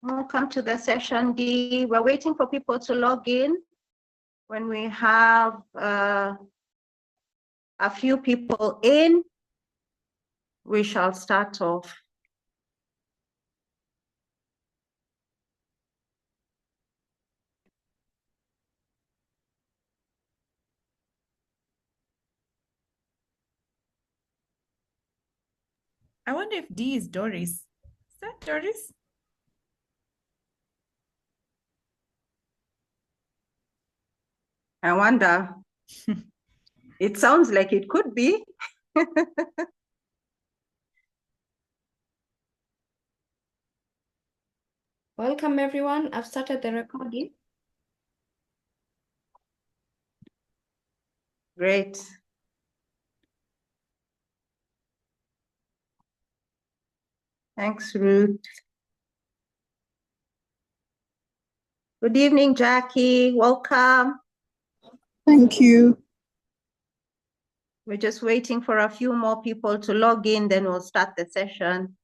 Welcome to the session D. We're waiting for people to log in. When we have a few people in, we shall start off. I wonder if D is Doris. Is that Doris? I wonder. It sounds like it could be. Welcome everyone. I've started the recording. Great. Thanks, Ruth. Good evening, Jackie. Welcome. Thank you. We're just waiting for a few more people to log in, then we'll start the session.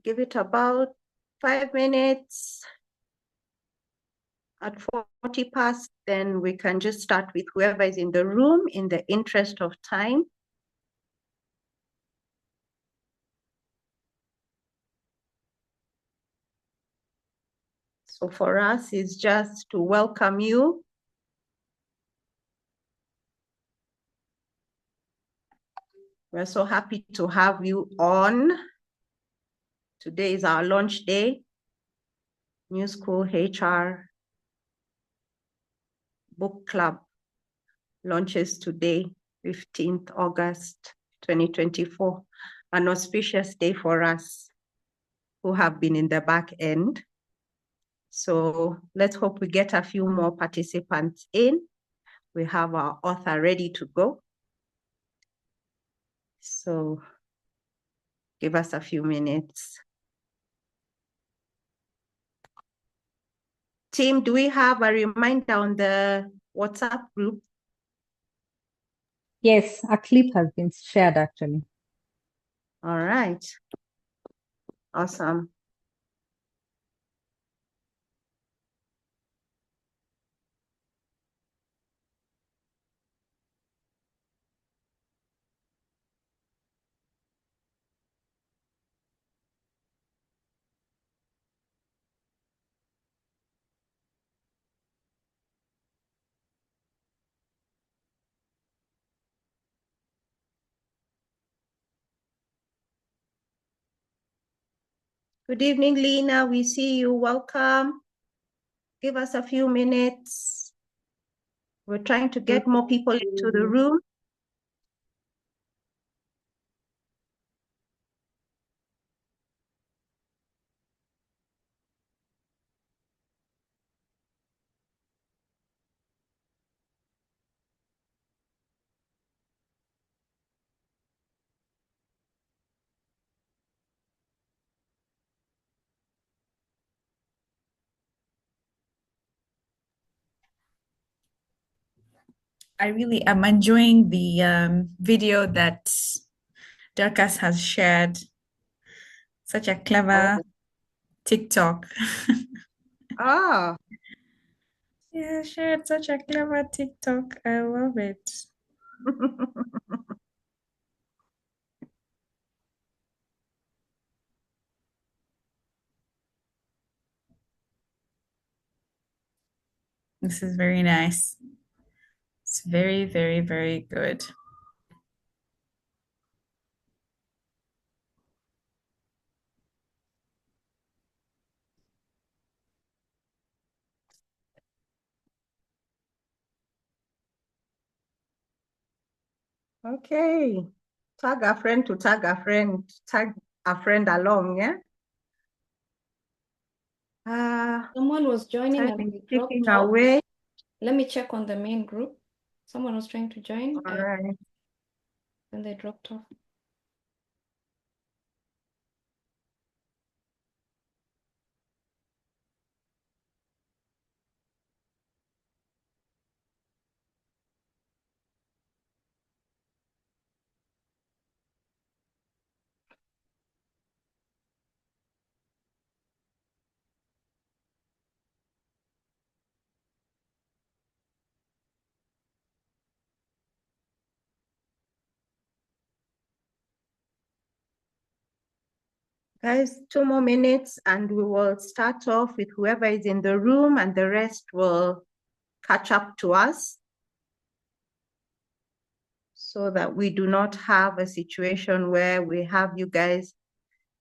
Give it about 5 minutes. At 40 past, then we can just start with whoever is in the room in the interest of time. So for us, it's just to welcome you. We're so happy to have you on. Today is our launch day. New School HR Book Club launches today, 15th August, 2024. An auspicious day for us who have been in the back end. So let's hope we get a few more participants in. We have our author ready to go. So give us a few minutes. Team, do we have a reminder on the WhatsApp group? Yes, a clip has been shared actually. All right. Awesome. Good evening, Lena. We see you. Welcome. Give us a few minutes. We're trying to get more people into the room. I really am enjoying the video that Dorcas has shared. Such a clever TikTok. Ah. Yeah, shared such a clever TikTok. I love it. This is very nice. It's very, very, very good. Okay. Tag a friend to tag a friend. Tag a friend along, yeah? Someone was joining Time and is they dropped ticking off. away. Let me check on the main group. Someone was trying to join. All right. And they dropped off. Guys, 2 more minutes and we will start off with whoever is in the room and the rest will catch up to us so that we do not have a situation where we have you guys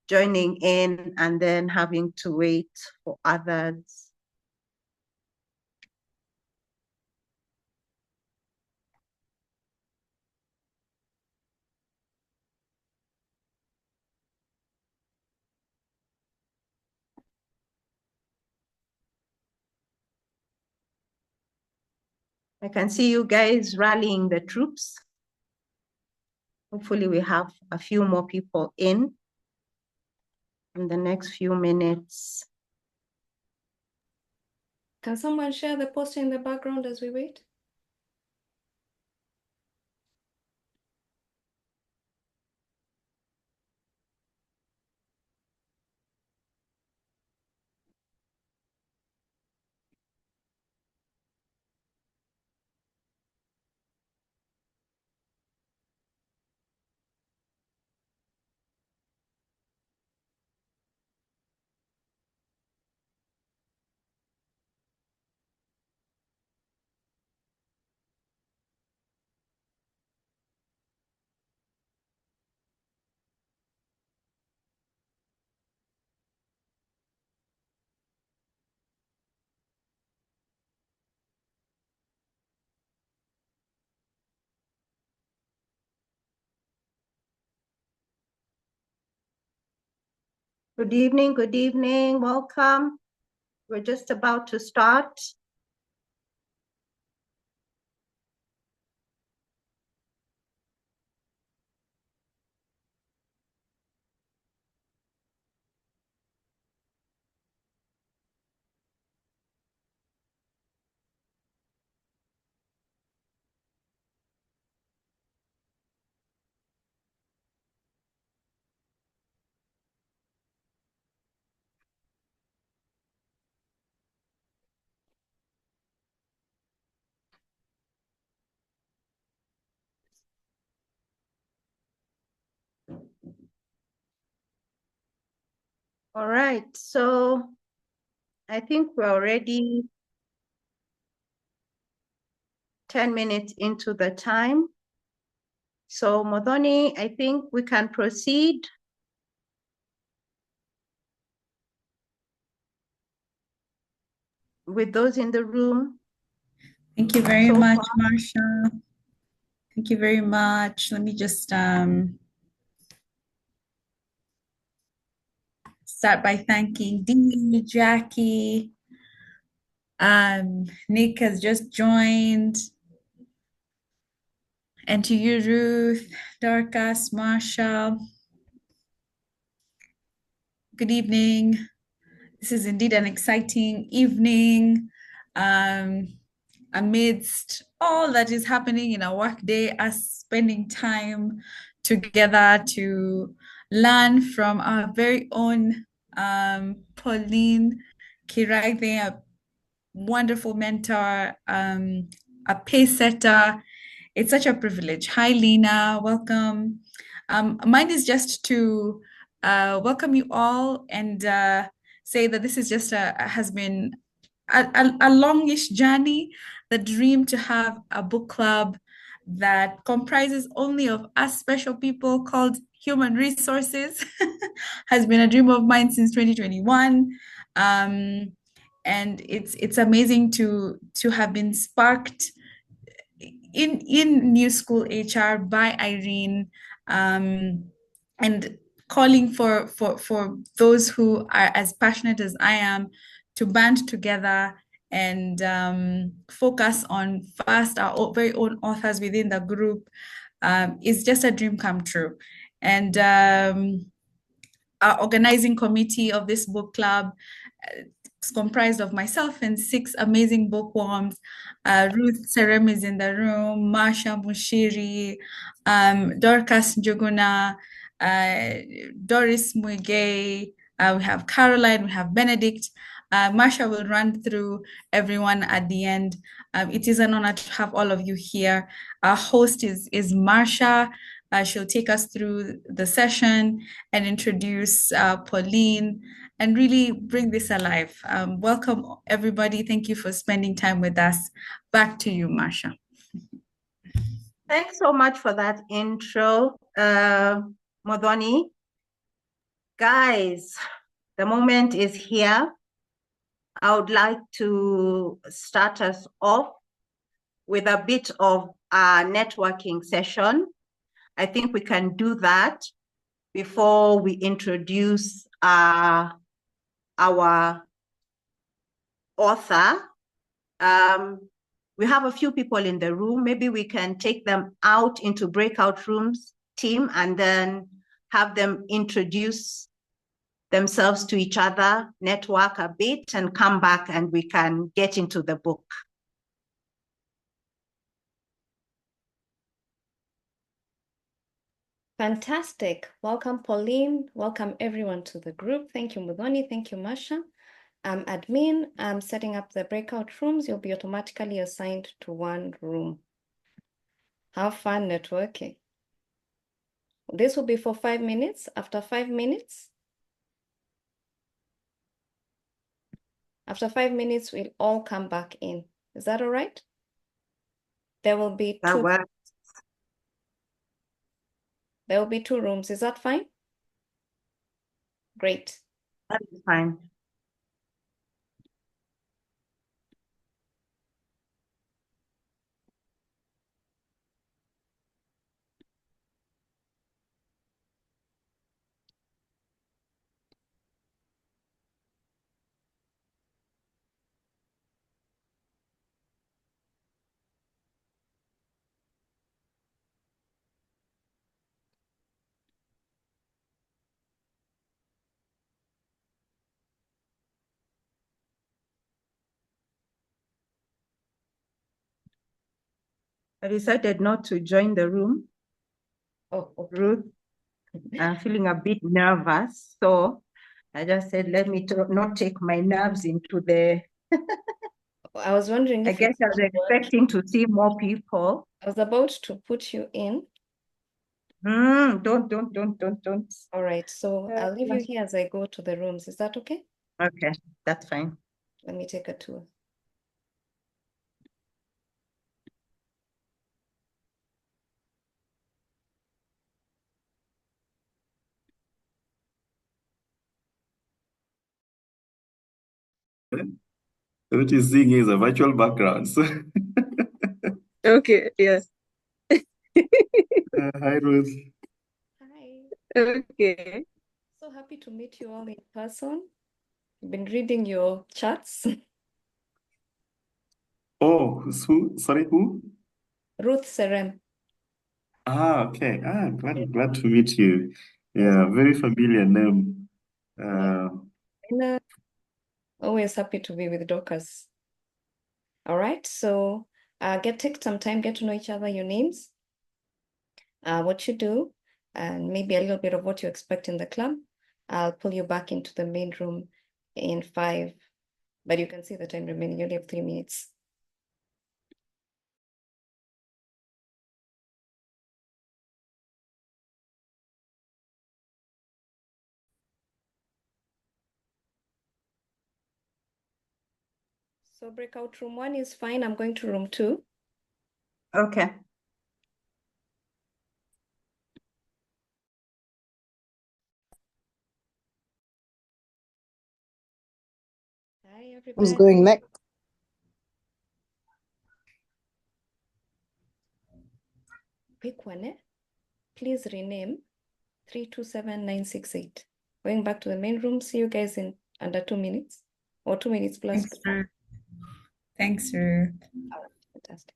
joining in and then having to wait for others. I can see you guys rallying the troops. Hopefully we have a few more people in the next few minutes. Can someone share the poster in the background as we wait? Good evening, welcome. We're just about to start. All right, so I think we're already 10 minutes into the time. So Modoni, I think we can proceed. With those in the room. Thank you very So much, far. Marsha. Thank you very much. Let me just start by thanking Dee, Jackie. Nick has just joined. And to you, Ruth, Dorcas, Marsha. Good evening. This is indeed an exciting evening. Amidst all that is happening in our workday, us spending time together to learn from our very own Pauline Kiraithe, a wonderful mentor, a pace setter. It's such a privilege. Hi, Lena. Welcome. Mine is just to welcome you all and say that this is just has been a longish journey. The dream to have a book club that comprises only of us special people called Human Resources has been a dream of mine since 2021. And it's amazing to have been sparked in New School HR by Irene, and calling for those who are as passionate as I am to band together and focus on first our very own authors within the group is just a dream come true. And our organizing committee of this book club is comprised of myself and 6 amazing bookworms. Ruth Serem is in the room, Marsha Mushiri, Dorcas Njuguna, Doris Muige, we have Caroline, we have Benedict. Marsha will run through everyone at the end. It is an honor to have all of you here. Our host is Marsha. She'll take us through the session and introduce Pauline and really bring this alive. Welcome, everybody. Thank you for spending time with us. Back to you, Marsha. Thanks so much for that intro, Modoni. Guys, the moment is here. I would like to start us off with a bit of a networking session. I think we can do that before we introduce our author. We have a few people in the room. Maybe we can take them out into breakout rooms, team, and then have them introduce themselves to each other, network a bit, and come back and we can get into the book. Fantastic. Welcome, Pauline. Welcome, everyone, to the group. Thank you, Mudhoni. Thank you, Masha. I'm admin. I'm setting up the breakout rooms. You'll be automatically assigned to one room. Have fun networking. This will be for 5 minutes. After 5 minutes, we'll all come back in. Is that all right? There will be That works. There will be 2 rooms. Is that fine? Great. That is fine. I decided not to join the room. Oh, okay. Ruth, I'm feeling a bit nervous, so I just said, let me not take my nerves into the, I was wondering I if guess I was expecting to see more people. I was about to put you in. Don't. All right, so I'll leave you here as I go to the rooms. Is that okay? Okay, that's fine. Let me take a tour. What you're seeing is a virtual background. So, Okay, yes. hi, Ruth. Hi. Okay. So happy to meet you all in person. I've been reading your chats. Oh, who? Sorry, who? Ruth Serem. Okay. Glad to meet you. Yeah, very familiar name. Always happy to be with Dorcas. All right, so take some time, get to know each other, your names, what you do, and maybe a little bit of what you expect in the club. I'll pull you back into the main room in 5, but you can see the time remaining. You only have 3 minutes. So breakout room 1 is fine. I'm going to room 2. Okay. Hi, Who's everybody. going next? Pick one, eh? Please rename 327968. Going back to the main room. See you guys in under 2 minutes or 2 minutes plus. Thanks, Ruth. Thanks, Ruth. All right, fantastic.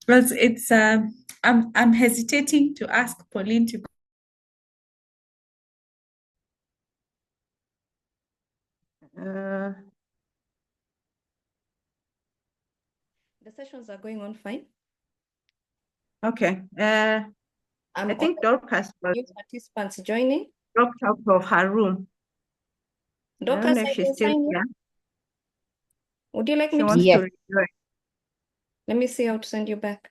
Well, it's I'm hesitating to ask Pauline to go. The sessions are going on fine. Okay. I think Dorcas was New participants joining. dropped out of her room. I don't Dorcas, know if I she's can still sign you. here. Would you like She me to? wants Yes. to rejoin. Let me see how to send you back.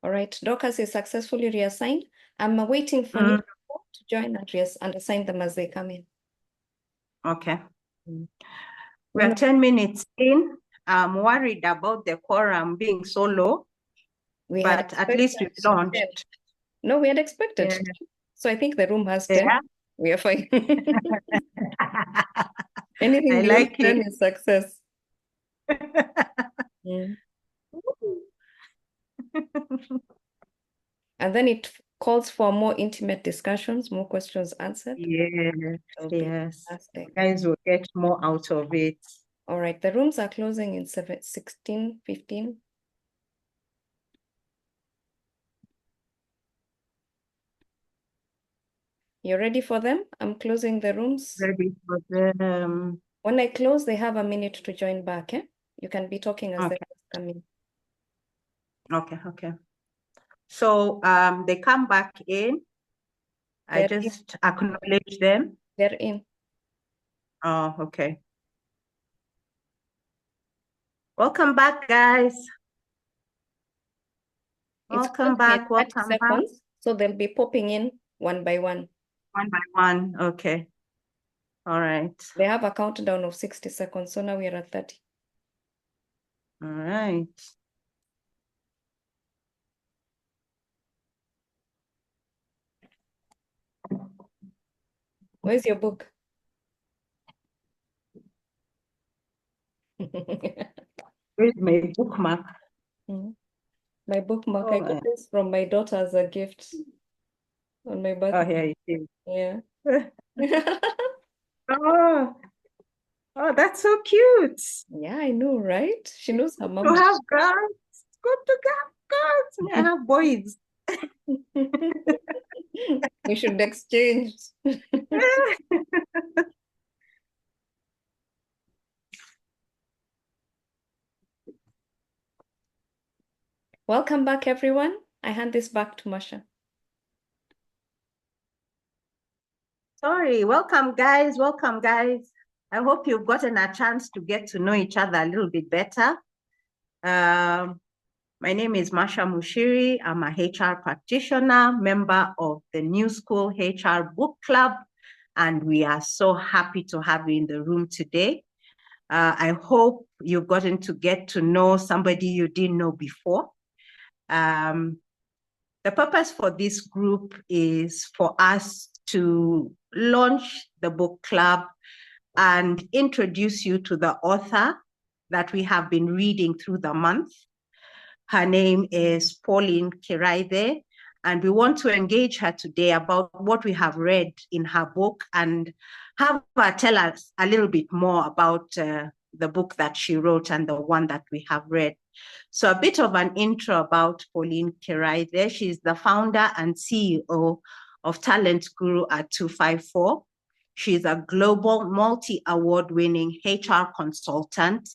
All right, Dorcas is successfully reassigned. I'm waiting for new people to join and assign them as they come in. Okay. Mm. We're 10 minutes in. I'm worried about the quorum being so low, We had but at least we've expected 10. launched. No, we had expected Yeah. 10. So I think the room has 10. Yeah. We are fine. Anything I beyond like 10 it. is success. Mm. And then it calls for more intimate discussions, more questions answered. Yes, That'll be yes. fantastic. Guys will get more out of it. All right, the rooms are closing in 16, 15. You ready for them? I'm closing the rooms. Ready for them. When I close, they have a minute to join back. Eh? You can be talking as Okay. they come in. Okay, okay. So they come back in. I They're in. just acknowledge them. They're in. Oh, okay. Welcome back, guys. It's Welcome closing in back. 30 Welcome back. seconds. So they'll be popping in one by one. One by one. Okay. All right. They have a countdown of 60 seconds. So now we are at 30. All right. Where's your book? Where's my bookmark? My bookmark, Oh, I got this from my daughter as a gift on my birthday. oh, here it is. Yeah. Oh, oh, that's so cute. Yeah, I know, right? She knows her To mom. have girls. Good to have girls. I have boys. We should exchange. Welcome back, everyone. I hand this back to Masha. Sorry, welcome guys, welcome guys. I hope you've gotten a chance to get to know each other a little bit better. My name is Masha Mushiri. I'm a HR practitioner, member of the New School HR Book Club, and we are so happy to have you in the room today. I hope you've gotten to get to know somebody you didn't know before. The purpose for this group is for us to launch the book club and introduce you to the author that we have been reading through the month. Her name is Pauline Kiraithe, and we want to engage her today about what we have read in her book and have her tell us a little bit more about the book that she wrote and the one that we have read. So a bit of an intro about Pauline Kiraithe. She's the founder and CEO of Talent Guru at 254. She's a global multi-award winning HR consultant.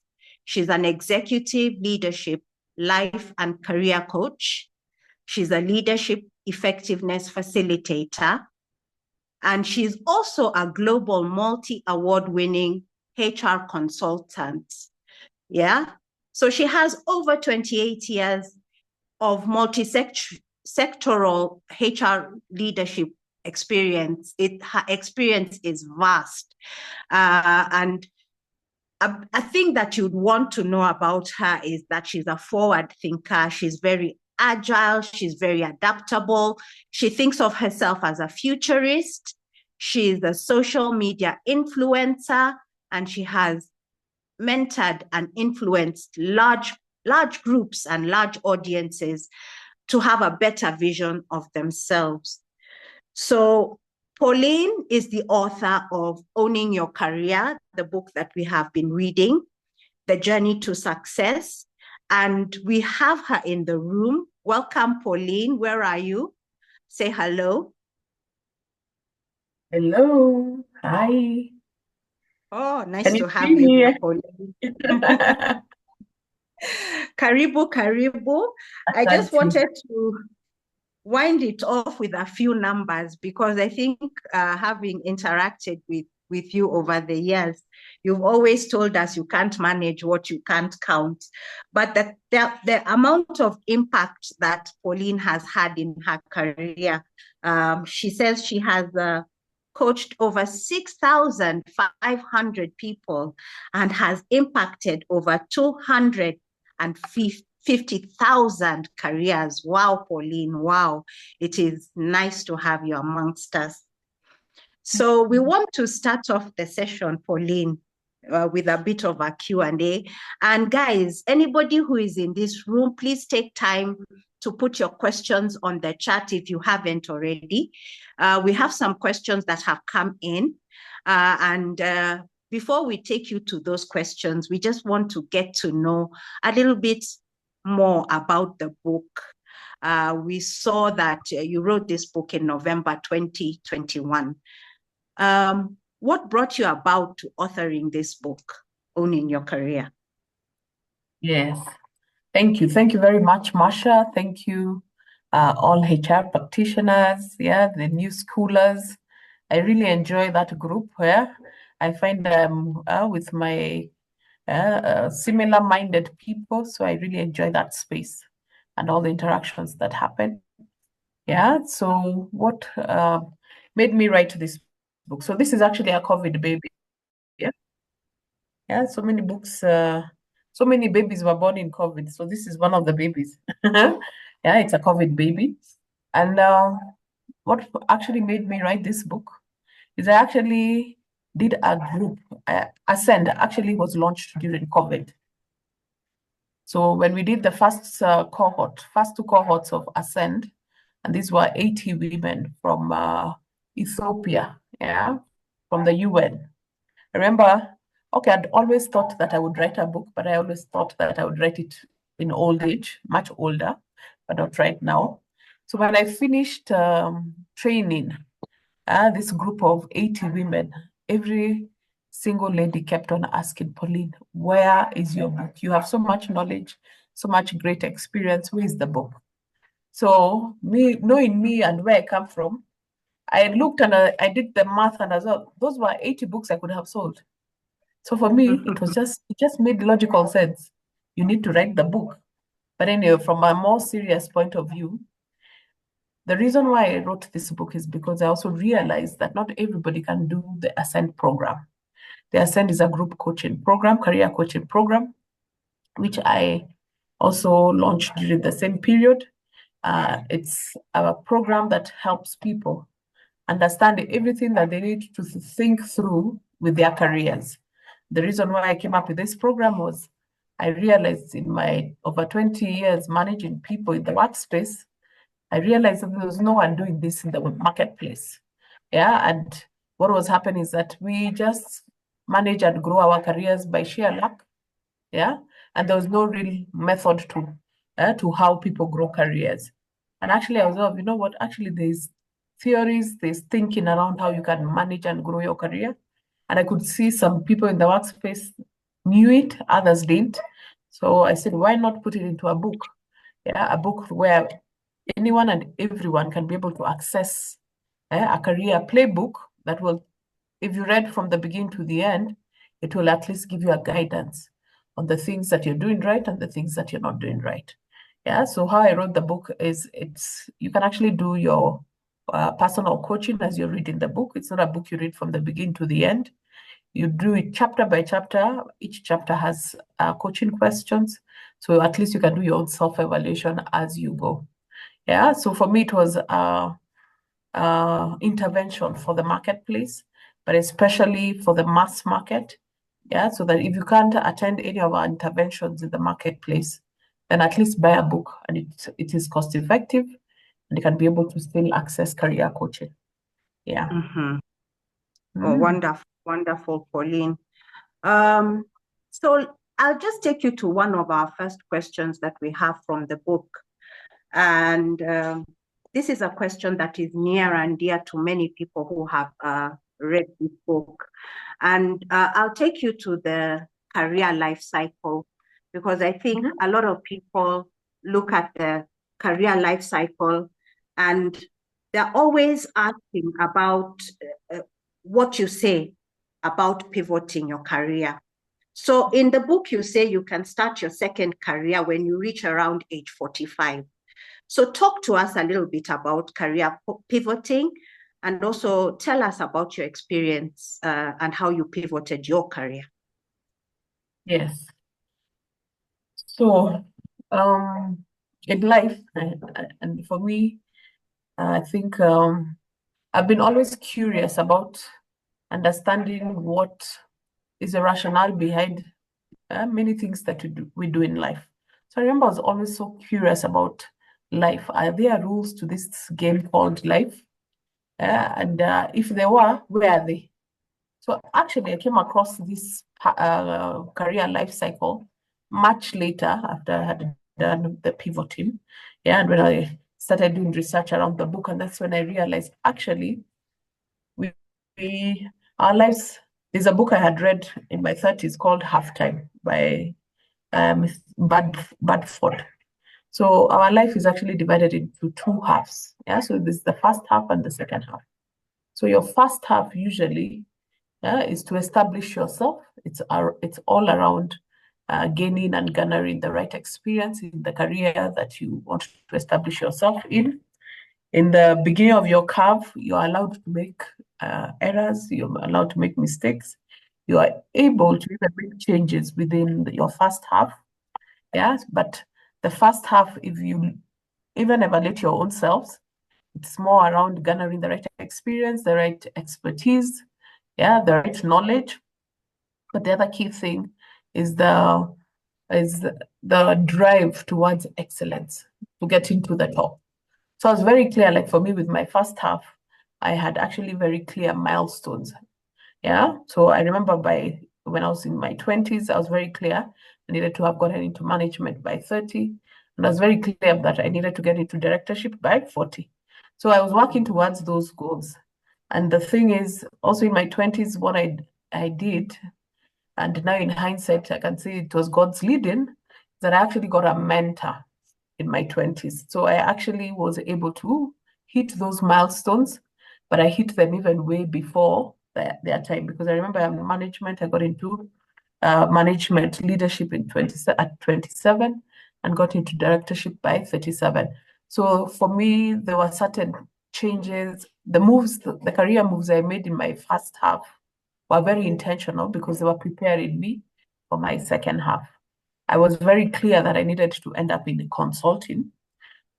She's an executive leadership, life and career coach. She's a leadership effectiveness facilitator. And she's also a global multi-award winning HR consultant. Yeah. So she has over 28 years of multi-sectoral HR leadership experience. Her experience is vast. And a thing that you'd want to know about her is that she's a forward thinker. She's very agile. She's very adaptable. She thinks of herself as a futurist. She's a social media influencer, and she has mentored and influenced large groups and large audiences to have a better vision of themselves. So Pauline is the author of Owning Your Career, the book that we have been reading, The Journey to Success. And we have her in the room. Welcome, Pauline. Where are you? Say hello. Hello. Hi. Oh, nice Can to you have see you me? here, Pauline. Karibu, karibu. I just wanted to wind it off with a few numbers because I think having interacted with with you over the years. You've always told us you can't manage what you can't count. But the amount of impact that Pauline has had in her career, she says she has coached over 6,500 people and has impacted over 250,000 careers. Wow, Pauline, wow. It is nice to have you amongst us. So we want to start off the session, Pauline, with a bit of a Q&A. And guys, anybody who is in this room, please take time to put your questions on the chat if you haven't already. We have some questions that have come in. Before we take you to those questions, we just want to get to know a little bit more about the book. We saw that you wrote this book in November 2021. What brought you about to authoring this book, Owning Your Career? Yes. Thank you. Thank you very much, Marsha. Thank you, all HR practitioners, the new schoolers. I really enjoy that group where I find with my similar-minded people. So I really enjoy that space and all the interactions that happen. So what made me write this book? So this is actually a COVID baby. So many books, so many babies were born in COVID. So this is one of the babies. It's a COVID baby. And what actually made me write this book is I actually did a group. Ascend actually was launched during COVID. So when we did the first two cohorts of Ascend, and these were 80 women from Ethiopia, from the UN. I remember, I'd always thought that I would write a book, but I always thought that I would write it in old age, much older, but not right now. So when I finished training this group of 80 women, every single lady kept on asking, Pauline, where is your book? You have so much knowledge, so much great experience. Where is the book? So knowing me and where I come from, I looked and I did the math, and as well, those were 80 books I could have sold. So for me, it just made logical sense. You need to write the book. But anyway, from a more serious point of view, the reason why I wrote this book is because I also realized that not everybody can do the Ascend program. The Ascend is a group coaching program, career coaching program, which I also launched during the same period. It's a program that helps people understand everything that they need to think through with their careers. The reason why I came up with this program was I realized in my over 20 years managing people in the workspace, I realized that there was no one doing this in the marketplace. And what was happening is that we just manage and grow our careers by sheer luck. And there was no real method to how people grow careers. And actually, I was, you know what? Actually, there's theories, there's thinking around how you can manage and grow your career. And I could see some people in the workspace knew it, others didn't. So I said, why not put it into a book? A book where anyone and everyone can be able to access a career playbook that will, if you read from the beginning to the end, it will at least give you a guidance on the things that you're doing right and the things that you're not doing right. So how I wrote the book is you can actually do your personal coaching as you're reading the book. It's not a book you read from the beginning to the end. You do it chapter by chapter. Each chapter has coaching questions. So at least you can do your own self-evaluation as you go. So for me, it was intervention for the marketplace, but especially for the mass market. So that if you can't attend any of our interventions in the marketplace, then at least buy a book, and it is cost effective, and you can be able to still access career coaching. Oh, wonderful, Pauline. So I'll just take you to one of our first questions that we have from the book. And this is a question that is near and dear to many people who have read this book. And I'll take you to the career life cycle, because I think a lot of people look at the career life cycle and they're always asking about what you say, about pivoting your career. So in the book, you say you can start your second career when you reach around age 45. So talk to us a little bit about career pivoting, and also tell us about your experience and how you pivoted your career. Yes. So, in life, and for me, I think I've been always curious about understanding what is the rationale behind many things that we do in life. So I remember I was always so curious about life. Are there rules to this game called life? And if there were, where are they? So actually, I came across this career life cycle much later after I had done the pivoting. Yeah, and when I started doing research around the book, and that's when I realized actually we our lives. There's a book I had read in my 30s called Halftime by Miss Badford. So our life is actually divided into two halves. Yeah, so there's the first half and the second half. So your first half usually is to establish yourself. It's all around gaining and garnering the right experience in the career that you want to establish yourself in. In the beginning of your curve, you're allowed to make errors, you're allowed to make mistakes. You are able to even make changes within your first half. Yes, but the first half, if you even evaluate your own selves, it's more around garnering the right experience, the right expertise, yeah, the right knowledge. But the other key thing is the drive towards excellence to get into the top. So I was very clear, like for me with my first half, I had actually very clear milestones. Yeah. So I remember when I was in my 20s, I was very clear I needed to have gotten into management by 30. And I was very clear that I needed to get into directorship by 40. So I was working towards those goals. And the thing is, also in my 20s, what I did, and now in hindsight, I can say it was God's leading, that I actually got a mentor in my 20s. So I actually was able to hit those milestones, but I hit them even way before their time, because I remember in management, I got into management leadership at 27 and got into directorship by 37. So for me, there were certain changes, the career moves I made in my first half were very intentional because they were preparing me for my second half. I was very clear that I needed to end up in consulting.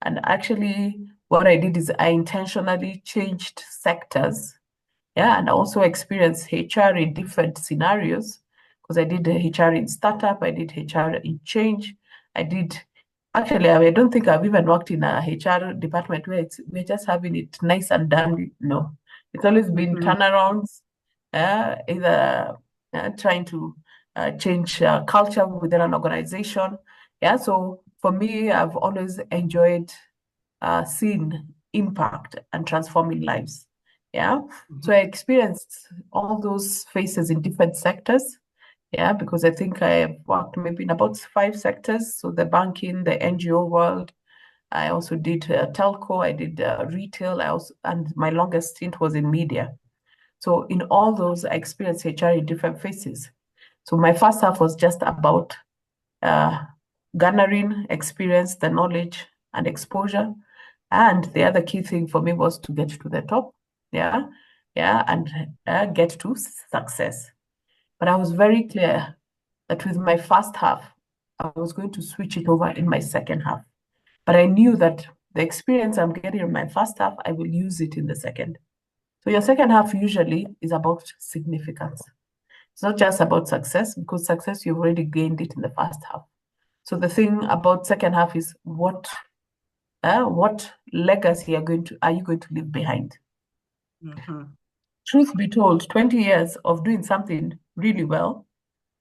And actually, what I did is I intentionally changed sectors. Yeah, and I also experienced HR in different scenarios, because I did HR in startup, I did HR in change, actually, I don't think I've even worked in a HR department where we're just having it nice and dandy. No, it's always been turnarounds, either trying to change culture within an organization. Yeah, so for me, I've always enjoyed seeing impact and transforming lives. Yeah, so I experienced all those phases in different sectors. Yeah, because I think I worked maybe in about 5 sectors. So the banking, the NGO world. I also did telco. I did retail. And my longest stint was in media. So in all those, I experienced HR in different phases. So my first half was just about garnering experience, the knowledge and exposure. And the other key thing for me was to get to the top. Yeah, and get to success. But I was very clear that with my first half, I was going to switch it over in my second half. But I knew that the experience I'm getting in my first half, I will use it in the second. So your second half usually is about significance. It's not just about success, because success, you've already gained it in the first half. So the thing about second half is what legacy are you going to leave behind? Truth be told, 20 years of doing something really well,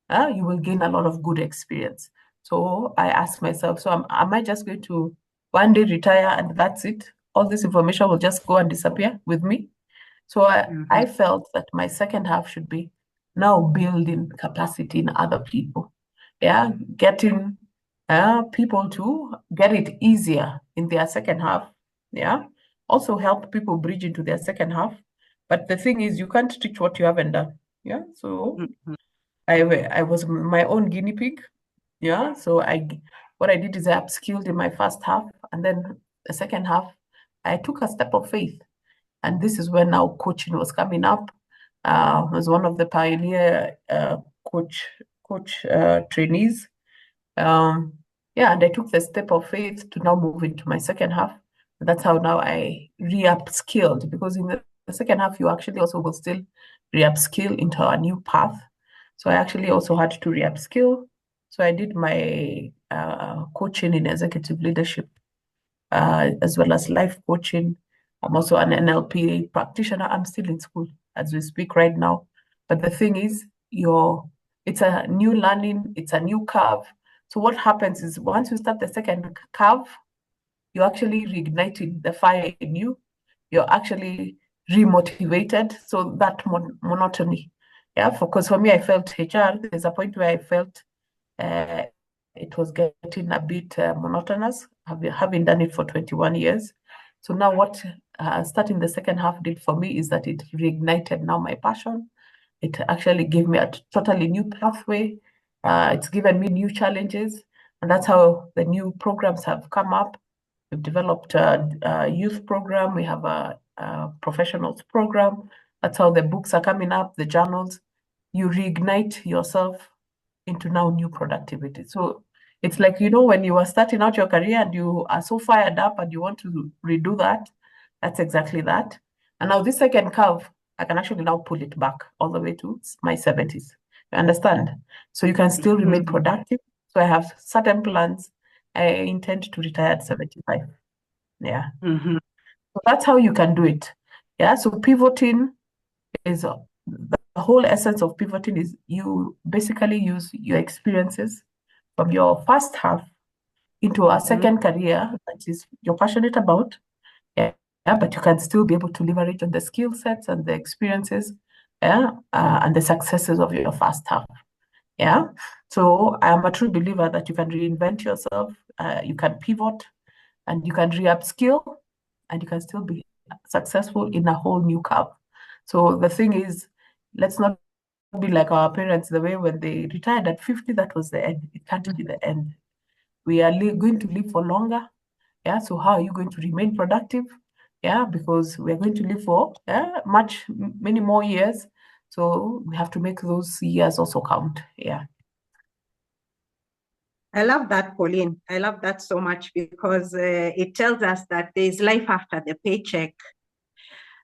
you will gain a lot of good experience. So I asked myself, so am I just going to one day retire and that's it? All this information will just go and disappear with me? So I felt that my second half should be now building capacity in other people. Yeah, getting people to get it easier in their second half. Yeah, also help people bridge into their second half. But the thing is, you can't teach what you haven't done. Yeah, so Mhm. I was my own guinea pig. Yeah, so what I did is I upskilled in my first half, and then the second half, I took a step of faith. And this is when now coaching was coming up. I was one of the pioneer coach trainees. Yeah, and I took the step of faith to now move into my second half. And that's how now I re-upskilled, because in the second half, you actually also will still re-upskill into a new path. So I actually also had to re-upskill. So I did my coaching in executive leadership, as well as life coaching. I'm also an NLP practitioner. I'm still in school as we speak right now. But the thing is, it's a new learning, it's a new curve. So what happens is once you start the second curve, you're actually reigniting the fire in you. You're actually remotivated. So that monotony. Yeah, because for me, I felt HR, there's a point where I felt it was getting a bit monotonous, having done it for 21 years. So now what starting the second half did for me is that it reignited now my passion. It actually gave me a totally new pathway. It's given me new challenges. And that's how the new programs have come up. We've developed a youth program. We have a professionals program. That's how the books are coming up, the journals. You reignite yourself into now new productivity. So it's like, when you are starting out your career and you are so fired up and you want to redo that, that's exactly that. And now this second curve, I can actually now pull it back all the way to my 70s. You understand? So you can still remain Mhm. productive. So I have certain plans. I intend to retire at 75. Yeah. Mhm. So that's how you can do it. Yeah. So pivoting is the whole essence of pivoting is you basically use your experiences from your first half into a Mhm. second career that is you're passionate about. Yeah, but you can still be able to leverage on the skill sets and the experiences, yeah, and the successes of your first half. Yeah. So I am a true believer that you can reinvent yourself, you can pivot, and you can re-upskill, and you can still be successful in a whole new curve. So the thing is, let's not be like our parents, the way when they retired at 50, that was the end. It can't be the end. We are going to live for longer. Yeah. So how are you going to remain productive? Yeah, because we're going to live for many more years. So we have to make those years also count. Yeah. I love that, Pauline. I love that so much because it tells us that there's life after the paycheck.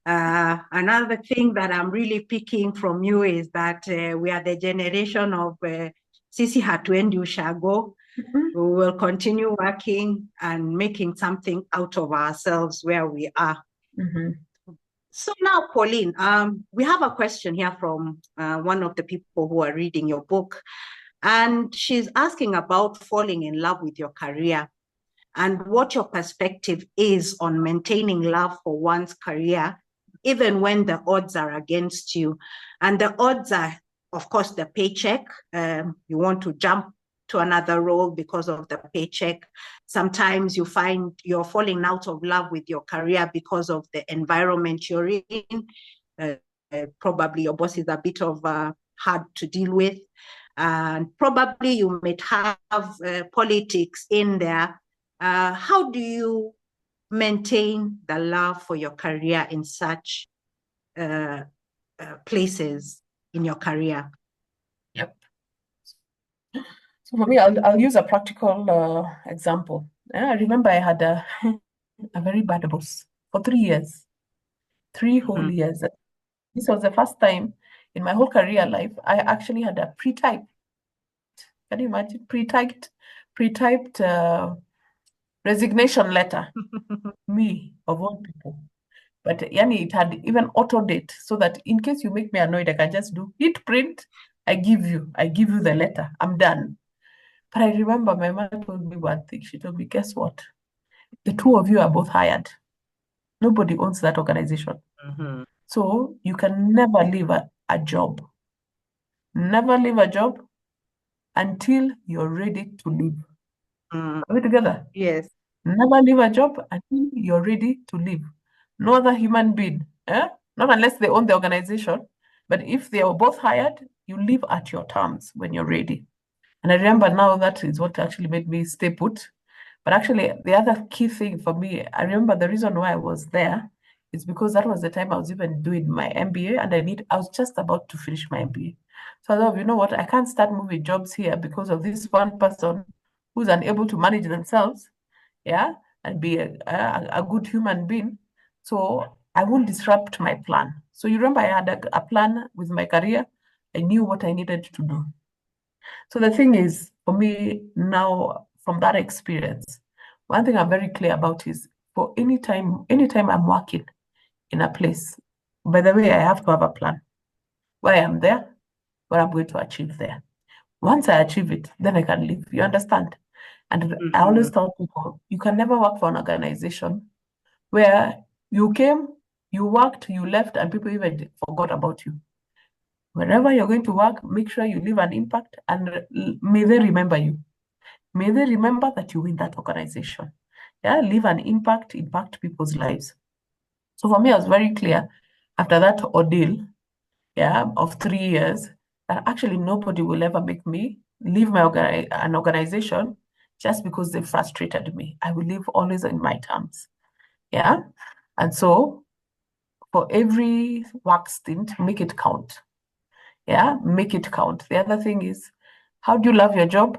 Another thing that I'm really picking from you is that we are the generation of Sisi hatuendi ushago. We will continue working and making something out of ourselves where we are. So now, Pauline, we have a question here from one of the people who are reading your book. And she's asking about falling in love with your career and what your perspective is on maintaining love for one's career, even when the odds are against you. And the odds are, of course, the paycheck. You want to jump to another role because of the paycheck. Sometimes you find you're falling out of love with your career because of the environment you're in. Probably your boss is a bit of hard to deal with. And probably you might have politics in there. How do you maintain the love for your career in such places in your career? Yep. So for me, I'll use a practical example. I remember I had a very bad boss for 3 years, 3 whole years. This was the first time in my whole career life I actually had a pre-typed. Can you imagine? Pre-typed resignation letter. Me, of all people. But Yani, it had even auto date so that in case you make me annoyed, I can just do hit print. I give you the letter. I'm done. But I remember my mom told me one thing. She told me, guess what? The two of you are both hired. Nobody owns that organization. So you can never leave a job. Never leave a job until you're ready to leave. Are we together? Yes. Never leave a job until you're ready to leave. No other human being, not unless they own the organization, But if they were both hired, you leave at your terms when you're ready. And I remember now that is what actually made me stay put. But actually, the other key thing for me, I remember the reason why I was there is because that was the time I was even doing my MBA, and I was just about to finish my MBA. So I thought, you know what, I can't start moving jobs here because of this one person who's unable to manage themselves, yeah, and be a good human being. So I won't disrupt my plan. So you remember I had a plan with my career. I knew what I needed to do. So the thing is, for me now, from that experience, one thing I'm very clear about is for anytime I'm working in a place, by the way, I have to have a plan. Why I'm there, what I'm going to achieve there. Once I achieve it, then I can leave. You understand? And I always tell people, you can never work for an organization where you came, you worked, you left, and people even forgot about you. Wherever you're going to work, make sure you leave an impact, and may they remember you. May they remember that you win that organization. Yeah, leave an impact, impact people's lives. So for me, I was very clear after that ordeal, yeah, of 3 years, that actually nobody will ever make me leave an organization just because they frustrated me. I will live always in my terms. Yeah. And so for every work stint, make it count. Yeah, make it count. The other thing is, how do you love your job?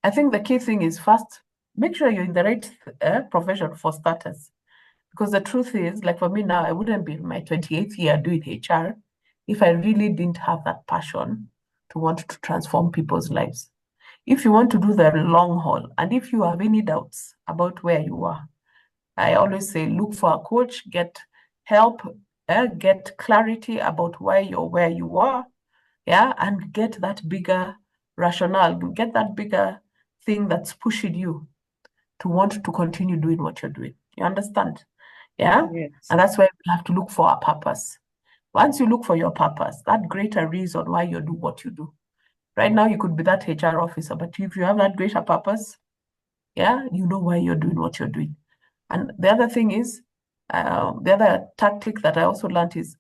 I think the key thing is first, make sure you're in the right profession for starters. Because the truth is, like for me now, I wouldn't be in my 28th year doing HR if I really didn't have that passion to want to transform people's lives. If you want to do the long haul, and if you have any doubts about where you are, I always say look for a coach, get help, get clarity about why you're where you are, yeah, and get that bigger rationale, get that bigger thing that's pushing you to want to continue doing what you're doing. You understand? Yeah. Yes. And that's why we have to look for a purpose. Once you look for your purpose, that greater reason why you do what you do. Right now, you could be that HR officer, but if you have that greater purpose, yeah, you know why you're doing what you're doing. And the other thing is, the other tactic that I also learned is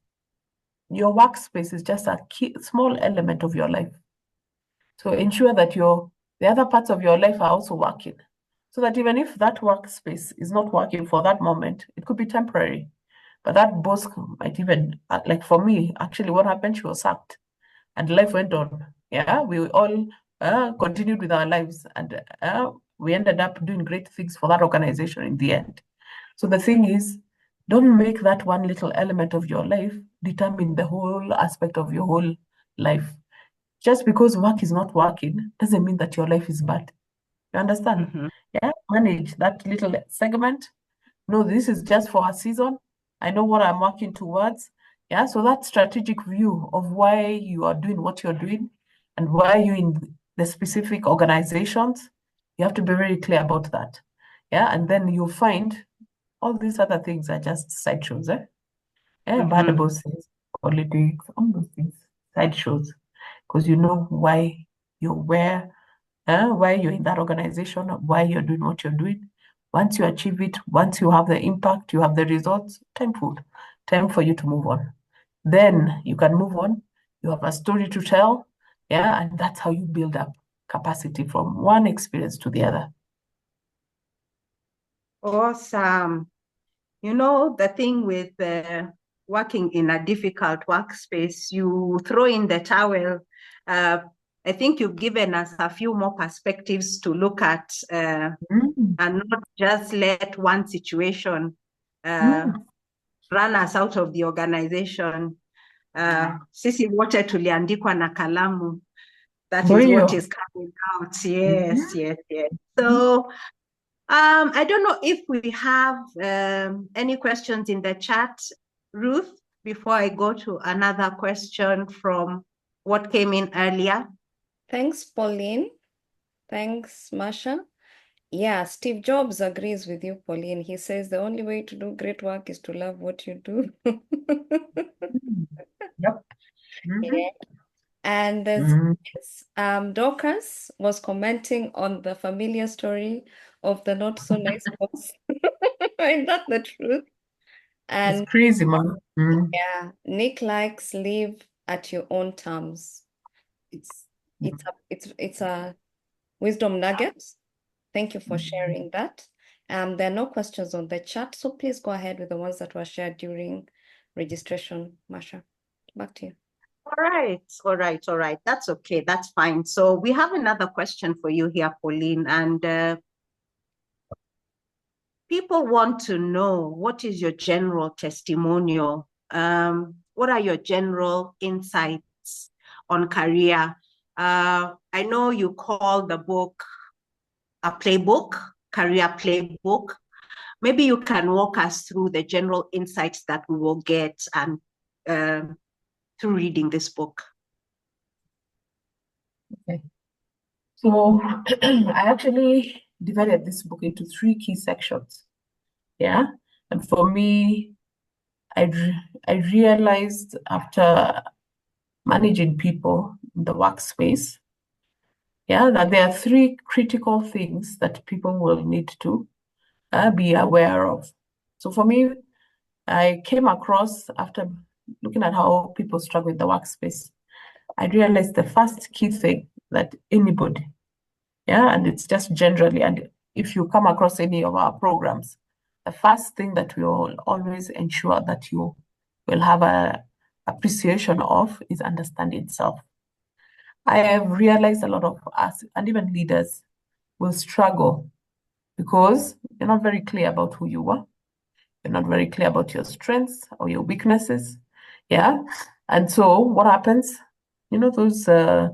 your workspace is just a key, small element of your life. So ensure that the other parts of your life are also working. So that even if that workspace is not working for that moment, it could be temporary. But that boss might even, like for me, actually what happened, she was sacked and life went on. Yeah, we all continued with our lives, and we ended up doing great things for that organization in the end. So the thing is, don't make that one little element of your life determine the whole aspect of your whole life. Just because work is not working doesn't mean that your life is bad. You understand? Yeah, manage that little segment. No, this is just for a season. I know what I'm working towards. Yeah, so that strategic view of why you are doing what you're doing and why you're in the specific organizations, you have to be very clear about that. Yeah, and then you'll find all these other things are just sideshows, eh? Yeah, bad bosses, politics, all those things, sideshows, because you know why you're why you're in that organization, why you're doing what you're doing. Once you achieve it, once you have the impact, you have the results, time for you to move on. Then you can move on. You have a story to tell, yeah, and that's how you build up capacity from one experience to the other. Awesome. You know, the thing with working in a difficult workspace, you throw in the towel. I think you've given us a few more perspectives to look at and not just let one situation run us out of the organization. Sisi wote tuliandikwa na kalamu. That is what is coming out. Yes, yes, yes. So I don't know if we have any questions in the chat, Ruth, before I go to another question from what came in earlier. Thanks, Pauline. Thanks, Masha. Yeah, Steve Jobs agrees with you, Pauline. He says the only way to do great work is to love what you do. Yep. Yeah. And there's Dorcas was commenting on the familiar story of the not so nice boss. Is that the truth? And it's crazy, man. yeah, Nick likes leave at your own terms. It's a wisdom nugget. Thank you for sharing that. There are no questions on the chat, so please go ahead with the ones that were shared during registration. Masha, back to you. All right. That's okay. That's fine. So we have another question for you here, Pauline, and people want to know, what is your general testimonial? What are your general insights on career? I know you call the book a playbook, career playbook. Maybe you can walk us through the general insights that we will get and through reading this book. Okay. So I actually divided this book into 3 key sections. Yeah. And for me, I realized after managing people in the workspace, that there are 3 critical things that people will need to be aware of. So for me, I came across, after looking at how people struggle in the workspace, I realized the first key thing that anybody, and it's just generally, and if you come across any of our programs, the first thing that we will always ensure that you will have a appreciation of is understanding self. I have realized a lot of us, and even leaders, will struggle because you're not very clear about who you are. You're not very clear about your strengths or your weaknesses. And so what happens? Those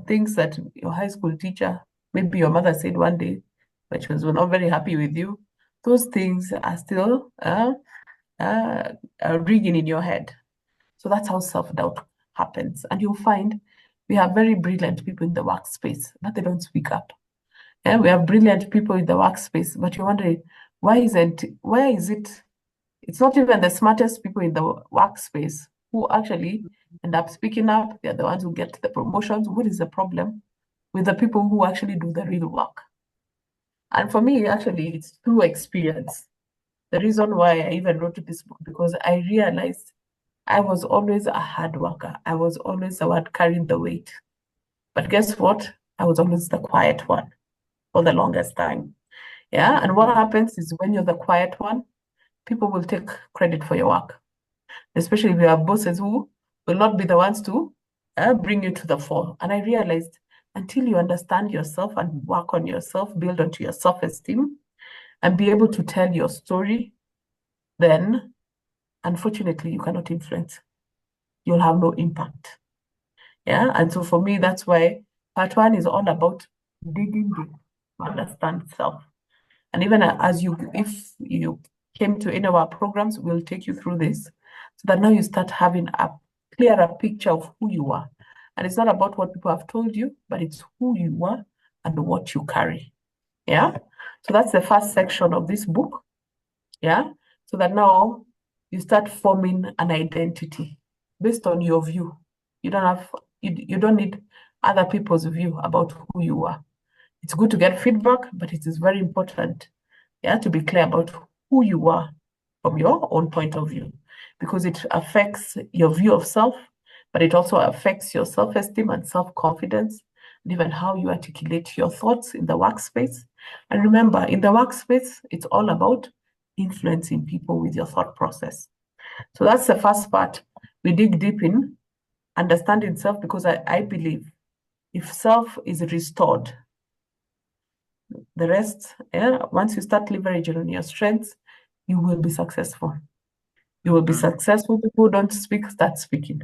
things that your high school teacher, maybe your mother said one day, but she was not very happy with you. Those things are still ringing in your head. So that's how self-doubt happens. And you'll find we have very brilliant people in the workspace, but they don't speak up. We have brilliant people in the workspace, but you're wondering, why is it? It's not even the smartest people in the workspace who actually end up speaking up. They're the ones who get the promotions. What is the problem with the people who actually do the real work? And for me, actually, it's through experience. The reason why I even wrote this book, because I realized I was always a hard worker. I was always the one carrying the weight. But guess what? I was always the quiet one for the longest time. And what happens is when you're the quiet one, people will take credit for your work, especially if you have bosses who will not be the ones to bring you to the fore. And I realized until you understand yourself and work on yourself, build onto your self-esteem, and be able to tell your story, then unfortunately you cannot influence. You'll have no impact. And so for me, that's why part 1 is all about digging deep to understand self. And even if you came to any of our programs, we'll take you through this so that now you start having a clearer picture of who you are. And it's not about what people have told you, but it's who you are and what you carry. So that's the first section of this book. So that now you start forming an identity based on your view. You don't need other people's view about who you are. It's good to get feedback, but it is very important to be clear about who you are from your own point of view, because it affects your view of self, but it also affects your self-esteem and self-confidence, and even how you articulate your thoughts in the workspace. And remember, in the workspace, it's all about influencing people with your thought process. So that's the first part. We dig deep in understanding self, because I believe if self is restored, the rest, once you start leveraging on your strengths, you will be successful. You will be successful. People who don't speak, start speaking.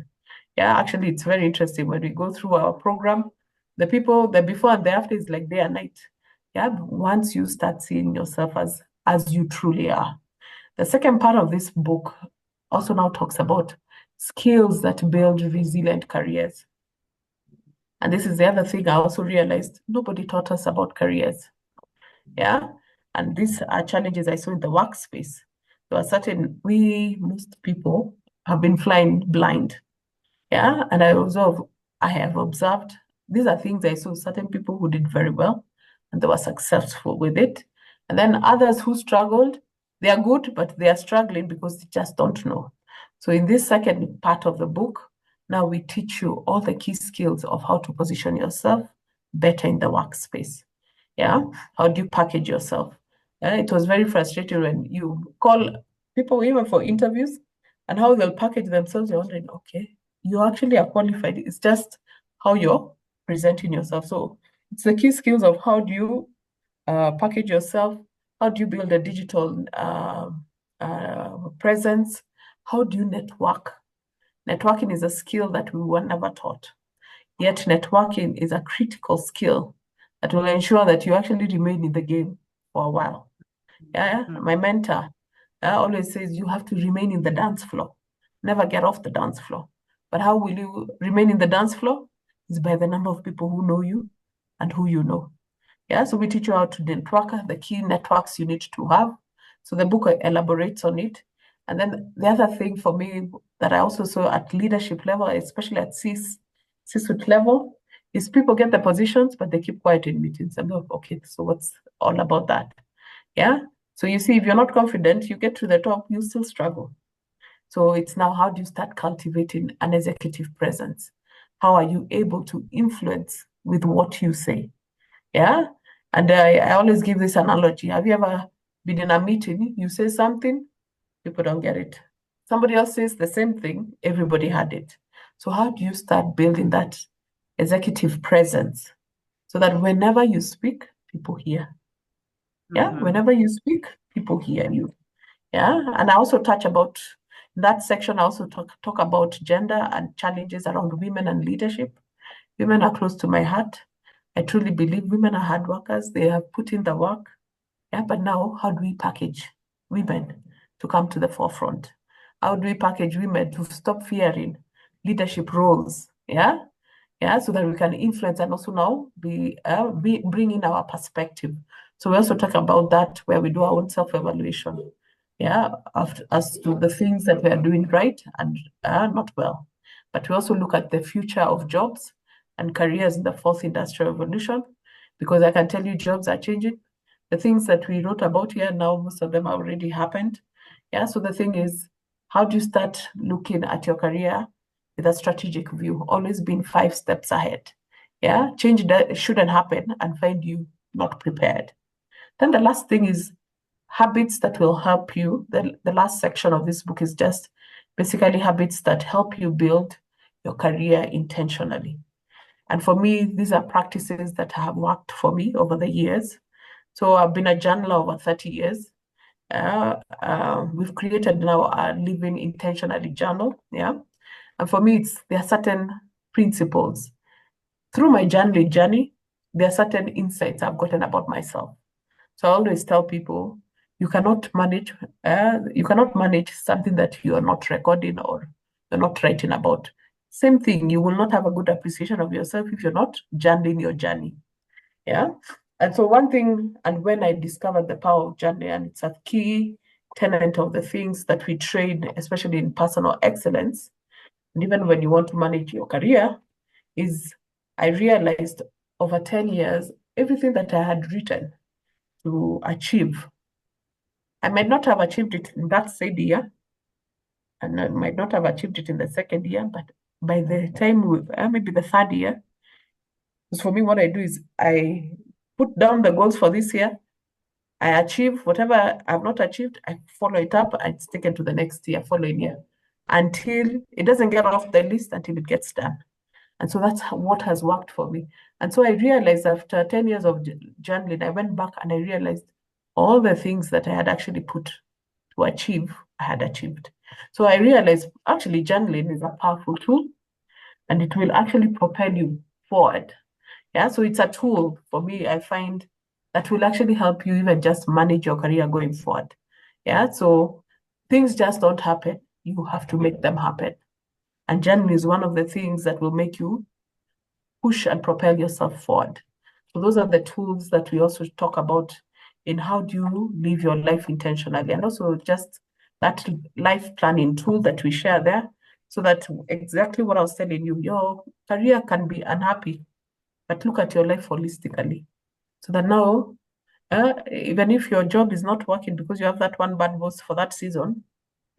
Actually, it's very interesting when we go through our program. The people, the before and the after is like day and night. Once you start seeing yourself as you truly are. The second part of this book also now talks about skills that build resilient careers. And this is the other thing I also realized, nobody taught us about careers. And these are challenges I saw in the workspace. There are most people have been flying blind. And I have observed, these are things I saw certain people who did very well and they were successful with it. And then others who struggled, they are good, but they are struggling because they just don't know. So in this second part of the book, Now we teach you all the key skills of how to position yourself better in the workspace. Yeah, how do you package yourself? It was very frustrating when you call people even for interviews and how they'll package themselves. You're wondering, okay, you actually are qualified. It's just how you're presenting yourself. So it's the key skills of how do you package yourself, how do you build a digital presence, how do you network. Networking is a skill that we were never taught. Yet networking is a critical skill that will ensure that you actually remain in the game for a while. Yeah, my mentor always says you have to remain in the dance floor, never get off the dance floor. But how will you remain in the dance floor? Is by the number of people who know you and who you know. Yeah, so we teach you how to network, the key networks you need to have. So the book elaborates on it. And then the other thing for me that I also saw at leadership level, especially at C-suite level, is people get the positions, but they keep quiet in meetings. I'm like, okay, so what's all about that? Yeah. So you see, if you're not confident, you get to the top, you still struggle. So it's now, how do you start cultivating an executive presence? How are you able to influence with what you say? Yeah. And I always give this analogy. Have you ever been in a meeting, you say something, people don't get it. Somebody else says the same thing, everybody had it. So how do you start building that executive presence so that whenever you speak, people hear? Yeah, whenever you speak, people hear you. Yeah, and I also touch about that section. I also talk about gender and challenges around women and leadership. Women are close to my heart. I truly believe women are hard workers. They have put in the work. Yeah, but now how do we package women to come to the forefront? How do we package women to stop fearing leadership roles? Yeah, yeah, so that we can influence and also now bring in our perspective. So we also talk about that where we do our own self-evaluation, yeah, as to the things that we are doing right and not well. But we also look at the future of jobs and careers in the fourth industrial revolution, because I can tell you jobs are changing. The things that we wrote about here now, most of them already happened. Yeah, so the thing is, how do you start looking at your career with a strategic view, always being 5 steps ahead? Yeah, change that shouldn't happen and find you not prepared. Then the last thing is habits that will help you. The last section of this book is just basically habits that help you build your career intentionally. And for me, these are practices that have worked for me over the years. So I've been a journaler over 30 years. We've created now a living intentionally journal. Yeah. And for me, there are certain principles. Through my journaling journey, there are certain insights I've gotten about myself. So I always tell people, you cannot manage something that you are not recording or you're not writing about. Same thing, you will not have a good appreciation of yourself if you're not journaling your journey. Yeah. And so one thing, and when I discovered the power of journaling, and it's a key tenet of the things that we train, especially in personal excellence, and even when you want to manage your career, is I realized over 10 years, everything that I had written to achieve, I might not have achieved it in that said year, and I might not have achieved it in the second year, but by the time maybe the third year, because for me, what I do is I put down the goals for this year. I achieve whatever I've not achieved, I follow it up and it's taken to the next year, following year, until it doesn't get off the list until it gets done. And so that's what has worked for me. And so I realized after 10 years of journaling, I went back and I realized all the things that I had actually put to achieve, I had achieved. So I realized actually journaling is a powerful tool and it will actually propel you forward. Yeah, so it's a tool for me, I find, that will actually help you even just manage your career going forward. Yeah, so things just don't happen. You have to make them happen. And journaling is one of the things that will make you push and propel yourself forward. So those are the tools that we also talk about in how do you live your life intentionally, and also just that life planning tool that we share there, so that exactly what I was telling you, your career can be unhappy, but look at your life holistically. So that now, even if your job is not working because you have that one bad boss for that season,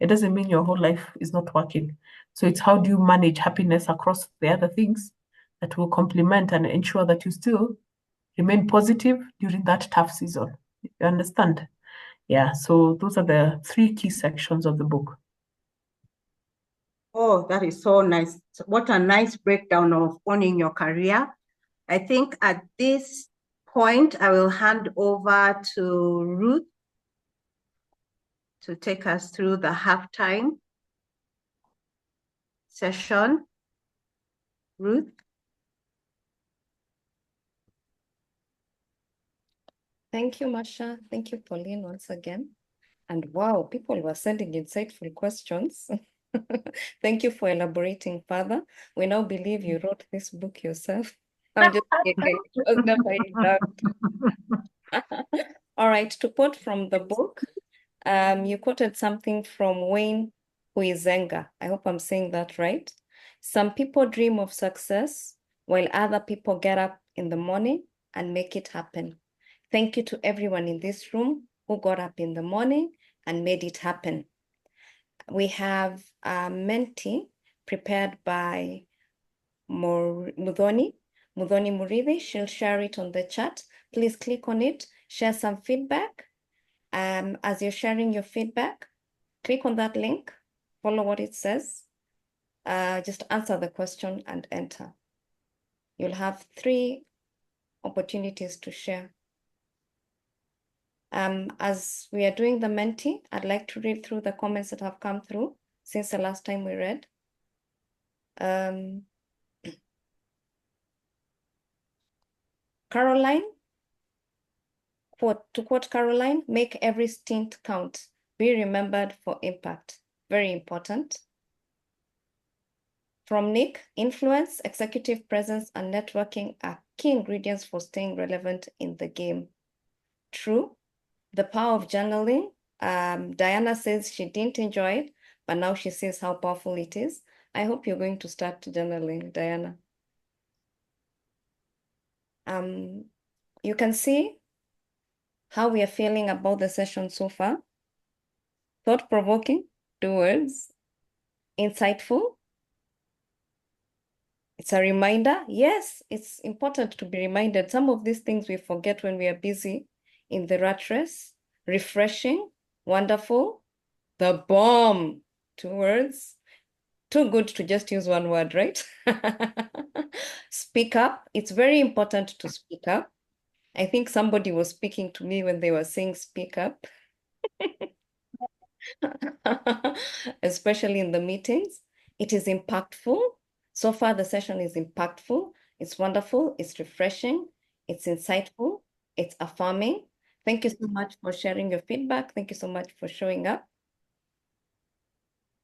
it doesn't mean your whole life is not working. So it's how do you manage happiness across the other things that will complement and ensure that you still remain positive during that tough season. You understand? Yeah, so those are the 3 key sections of the book. Oh, that is so nice. What a nice breakdown of owning your career. I think at this point, I will hand over to Ruth to take us through the halftime session. Ruth? Thank you, Masha. Thank you, Pauline, once again. And wow, people were sending insightful questions. Thank you for elaborating further. We now believe you wrote this book yourself. I'm just kidding. It was never in doubt. All right, to quote from the book, you quoted something from Wayne Huizenga. I hope I'm saying that right. Some people dream of success while other people get up in the morning and make it happen. Thank you to everyone in this room who got up in the morning and made it happen. We have a Menti prepared by Mudhoni Murithi. She'll share it on the chat. Please click on it, share some feedback. As you're sharing your feedback, click on that link, follow what it says, just answer the question and enter. You'll have 3 opportunities to share. As we are doing the Menti, I'd like to read through the comments that have come through since the last time we read. Caroline, to quote Caroline, make every stint count. Be remembered for impact. Very important. From Nick, influence, executive presence, and networking are key ingredients for staying relevant in the game. True. The power of journaling. Diana says she didn't enjoy it, but now she sees how powerful it is. I hope you're going to start journaling, Diana. You can see how we are feeling about the session so far. Thought-provoking, 2 words. Insightful. It's a reminder. Yes, it's important to be reminded. Some of these things we forget when we are busy in the rat race. Refreshing, wonderful, the bomb, 2 words. Too good to just use 1 word, right? Speak up. It's very important to speak up. I think somebody was speaking to me when they were saying speak up. Especially in the meetings. It is impactful. So far, the session is impactful. It's wonderful. It's refreshing. It's insightful. It's affirming. Thank you so much for sharing your feedback. Thank you so much for showing up.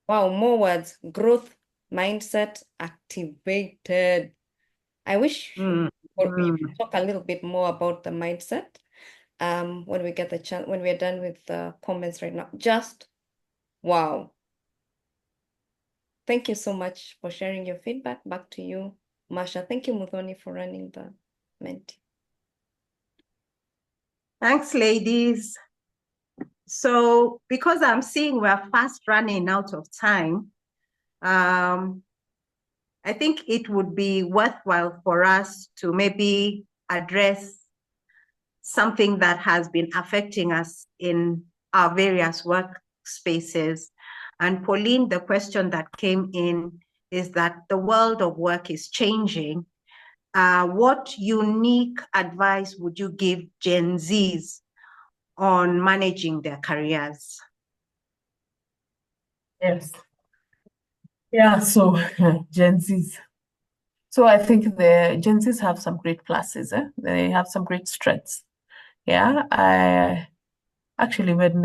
Wow, more words. Growth mindset activated. I wish we could talk a little bit more about the mindset when we get the chance, when we're done with the comments right now. Just wow. Thank you so much for sharing your feedback. Back to you, Masha. Thank you, Mudhoni, for running the Menti. Thanks, ladies. So because I'm seeing we're fast running out of time, I think it would be worthwhile for us to maybe address something that has been affecting us in our various workspaces. And Pauline, the question that came in is that the world of work is changing. What unique advice would you give Gen Zs on managing their careers? Yes. Yeah, so Gen Zs. So I think the Gen Zs have some great pluses. They have some great strengths. Yeah, I actually when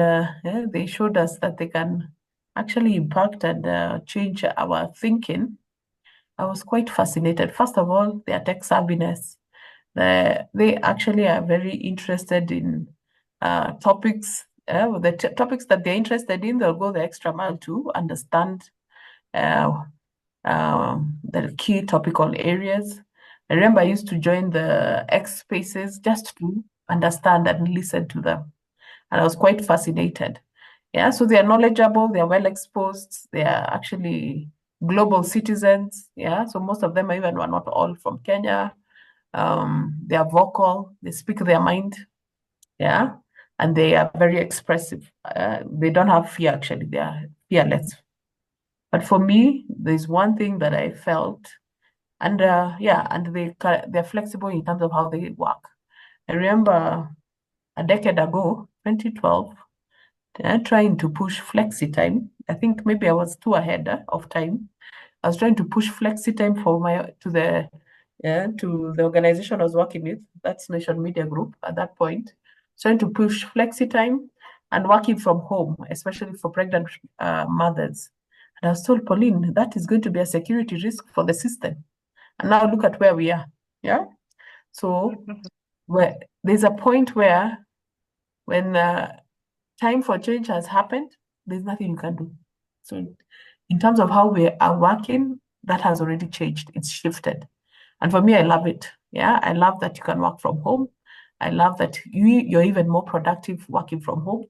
they showed us that they can actually impact and change our thinking, I was quite fascinated. First of all, their tech savviness. They actually are very interested in topics. The topics that they're interested in, they'll go the extra mile to understand the key topical areas. I remember I used to join the X spaces just to understand and listen to them. And I was quite fascinated. Yeah, so they are knowledgeable, they are well exposed, they are actually global citizens. Yeah, so most of them, even were not all from Kenya. They are vocal, they speak their mind. Yeah, and they are very expressive. They don't have fear, actually, they are fearless. But for me, there's one thing that I felt, and yeah, and they're flexible in terms of how they work. I remember a decade ago, 2012, trying to push flexi time. I think maybe I was too ahead of time. I was trying to push flexi time for to the organization I was working with. That's Nation Media Group at that point. Trying to push flexi time and working from home, especially for pregnant mothers. And I was told, Pauline, that is going to be a security risk for the system. And now look at where we are. Yeah. So there's a point where when time for change has happened, there's nothing you can do. So in terms of how we are working, that has already changed. It's shifted. And for me, I love it. Yeah, I love that you can work from home. I love that you're even more productive working from home.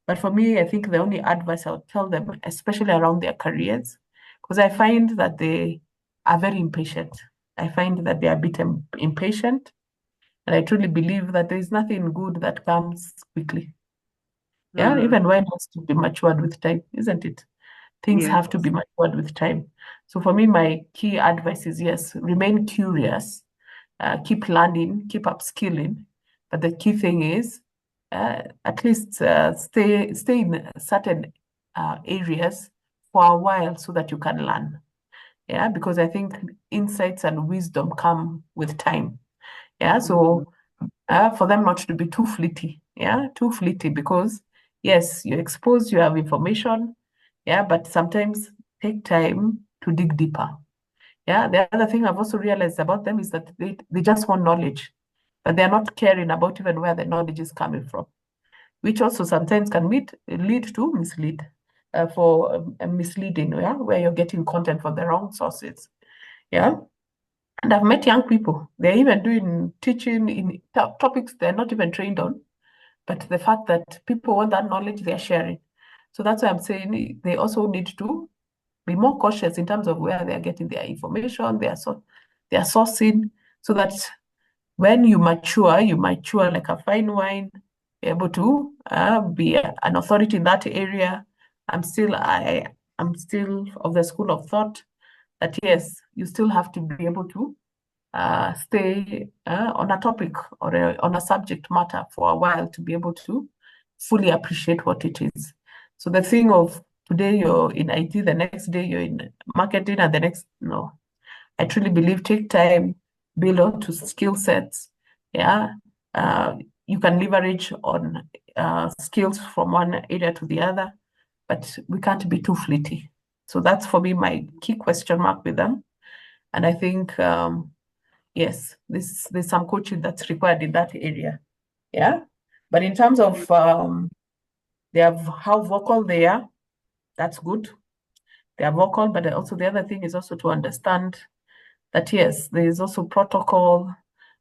But for me, I think the only advice I would tell them, especially around their careers, because I find that they are very impatient. I find that they are a bit impatient. And I truly believe that there is nothing good that comes quickly. Yeah, even wine has to be matured with time, isn't it? Things Yes. have to be matured with time. So for me, my key advice is yes, remain curious, keep learning, keep upskilling. But the key thing is at least stay in certain areas for a while so that you can learn. Yeah, because I think insights and wisdom come with time. Yeah, so for them not to be too fleety. Yeah, too fleety because yes, you're exposed, you have information. Yeah, but sometimes take time to dig deeper. Yeah, the other thing I've also realized about them is that they just want knowledge, but they're not caring about even where the knowledge is coming from, which also sometimes can lead to misleading, yeah, where you're getting content from the wrong sources. Yeah. And I've met young people, they're even doing teaching in topics they're not even trained on, but the fact that people want that knowledge, they're sharing. So that's why I'm saying they also need to be more cautious in terms of where they're getting their information, their sourcing, so that when you mature like a fine wine, be able to be an authority in that area. I'm still of the school of thought that yes, you still have to be able to stay on a topic or on a subject matter for a while to be able to fully appreciate what it is. So the thing of today you're in IT, the next day you're in marketing, and the next, no. I truly believe take time, build on to skill sets. Yeah. You can leverage on skills from one area to the other, but we can't be too fleety. So that's for me my key question mark with them. And I think yes, there's some coaching that's required in that area. Yeah. But in terms of how vocal they are, that's good. They are vocal, but also the other thing is also to understand that yes, there is also protocol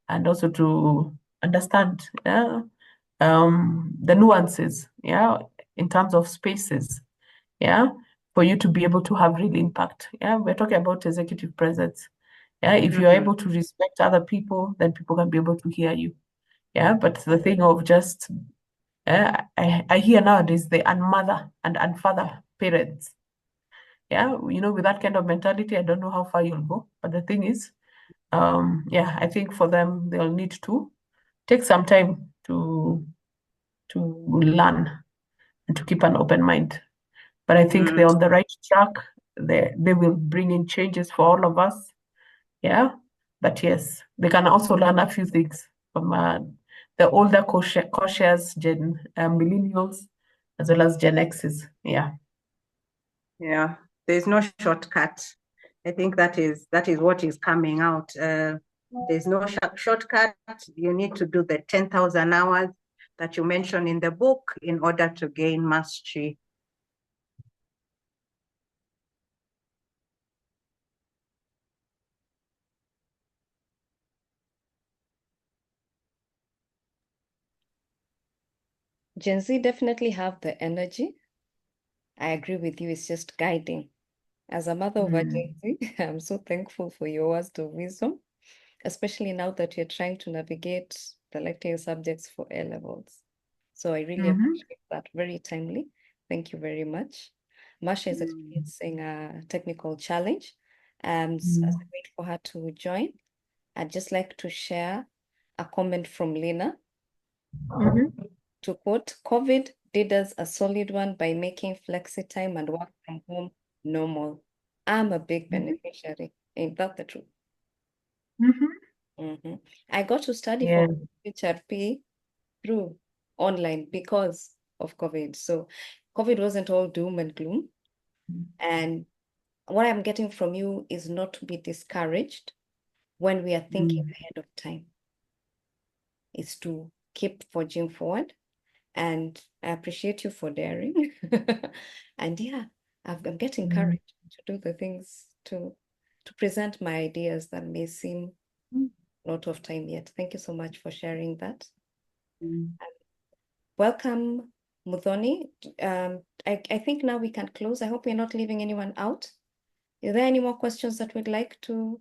and also to understand the nuances, yeah, in terms of spaces, yeah, for you to be able to have real impact. Yeah, we're talking about executive presence. Yeah, if you're able to respect other people, then people can be able to hear you. Yeah, but the thing of just I hear nowadays the unmother and unfather parents. Yeah, with that kind of mentality, I don't know how far you'll go. But the thing is, yeah, I think for them they'll need to take some time to learn and to keep an open mind. But I think they're on the right track. They will bring in changes for all of us. Yeah, but yes, they can also learn a few things from the older cautious millennials as well as Gen X's. Yeah. Yeah, there's no shortcut. I think that is what is coming out. There's no shortcut. You need to do the 10,000 hours that you mentioned in the book in order to gain mastery. Gen Z definitely have the energy I agree with you. It's just guiding. As a mother of a Gen Z, I'm so thankful for your words of wisdom, especially now that you're trying to navigate selecting subjects for A levels. So I really appreciate that. Very timely. Thank you very much. Masha is experiencing a technical challenge. As I wait for her to join, I'd just like to share a comment from Lena. To quote, COVID did us a solid one by making flexi time and work from home normal. I'm a big beneficiary. Ain't that the truth? I got to study Yeah. for HRP through online because of COVID. So COVID wasn't all doom and gloom. And what I'm getting from you is not to be discouraged when we are thinking ahead of time. It's to keep forging forward. And I appreciate you for daring. And yeah, I'm getting courage to do the things to present my ideas that may seem not of time yet. Thank you so much for sharing that. Welcome, Muthoni. I think now we can close. I hope we're not leaving anyone out. Is there any more questions that we'd like to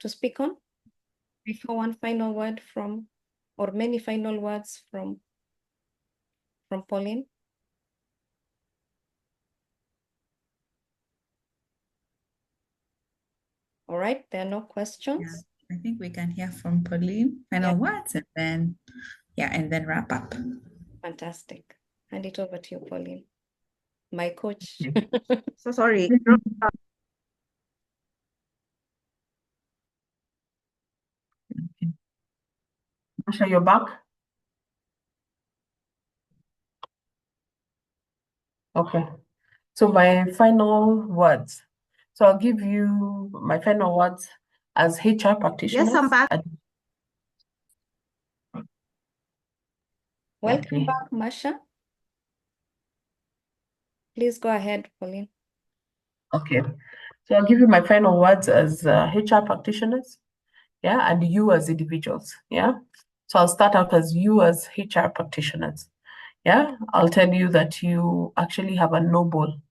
speak on before one final word from, or many final words from Pauline? All right, there are no questions. I think we can hear from Pauline, final words, and then wrap up. Fantastic. Hand it over to you, Pauline. My coach. So sorry. Masha, you're back? Okay. So my final words. So I'll give you my final words as HR practitioners. Yes, I'm back. Welcome back, Masha. Please go ahead, Pauline. Okay. So I'll give you my final words as HR practitioners, and you as individuals, So I'll start out as you as HR practitioners, I'll tell you that you actually have a noble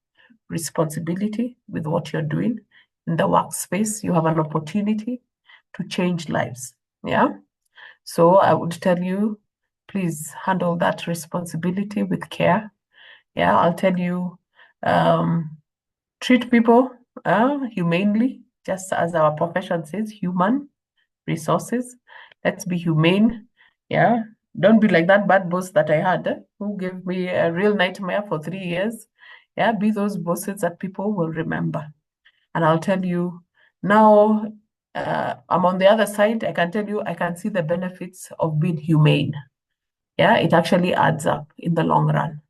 responsibility with what you're doing in the workspace. You have an opportunity to change lives, So I would tell you, please handle that responsibility with care. I'll tell you, treat people humanely, just as our profession says, human resources. Let's be humane. Don't be like that bad boss that I had, who gave me a real nightmare for 3 years. Be those bosses that people will remember. And I'll tell you now, I'm on the other side. I can tell you, I can see the benefits of being humane. It actually adds up in the long run.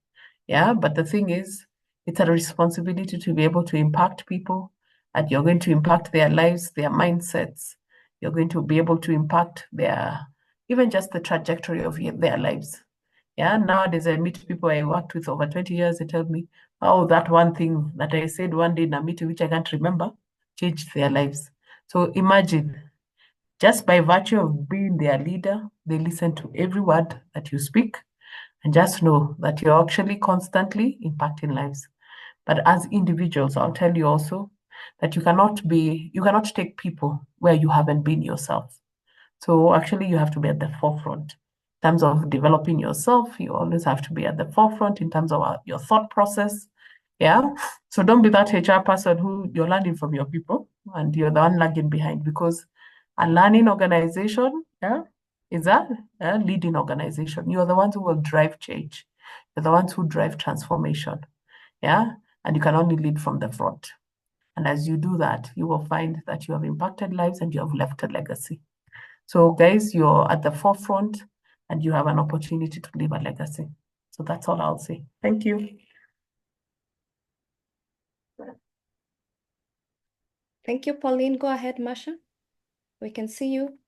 But the thing is, it's a responsibility to be able to impact people, and you're going to impact their lives, their mindsets. You're going to be able to impact even just the trajectory of their lives. Nowadays I meet people I worked with over 20 years. They tell me, oh, that one thing that I said one day in a meeting, which I can't remember, changed their lives. So imagine, just by virtue of being their leader, they listen to every word that you speak, and just know that you're actually constantly impacting lives. But as individuals, I'll tell you also that you cannot take people where you haven't been yourself. So actually you have to be at the forefront. In terms of developing yourself, you always have to be at the forefront in terms of your thought process. So don't be that HR person who you're learning from your people and you're the one lagging behind, because a learning organization is a leading organization. You're the ones who will drive change. You're the ones who drive transformation. And you can only lead from the front. And as you do that, you will find that you have impacted lives and you have left a legacy. So guys, you're at the forefront and you have an opportunity to leave a legacy. So that's all I'll say. Thank you. Thank you, Pauline. Go ahead, Masha. We can see you.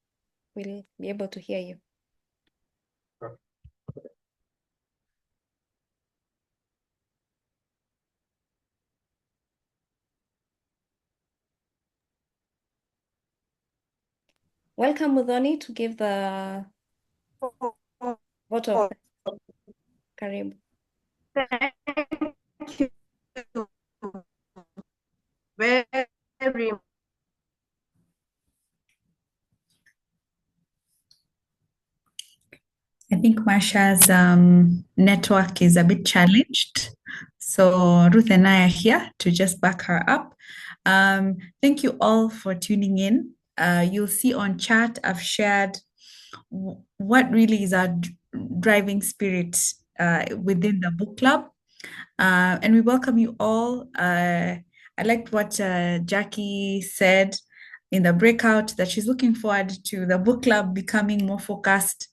We'll be able to hear you. Welcome, Muthoni, to give the vote of Karibu. Thank Thank you very I think Marsha's network is a bit challenged. So Ruth and I are here to just back her up. Thank you all for tuning in. You'll see on chat, I've shared what really is our driving spirit within the book club. And we welcome you all. I liked what Jackie said in the breakout, that she's looking forward to the book club becoming more focused,